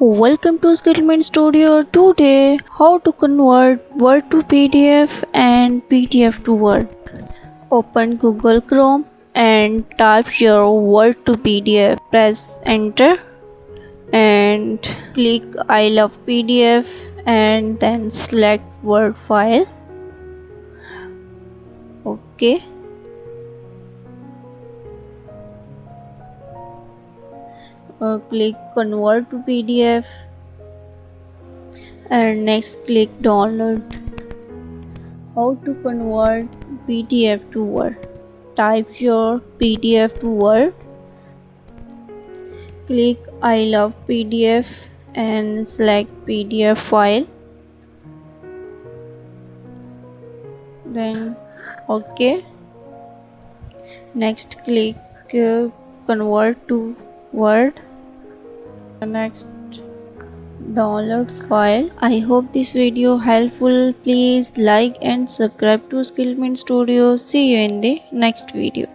Welcome to SkillMint Studio. Today, how to convert Word to PDF and PDF to Word. Open Google Chrome and type your Word to PDF. Press enter and click I love PDF and then select Word file. Okay. Click convert to PDF and next click download. How to convert PDF to Word? Type your PDF to Word. Click I love PDF and select PDF file. Then OK. Next click convert to Word. Next download file. I hope this video helpful. Please like and subscribe to SkillMint Studio. See you in the next video.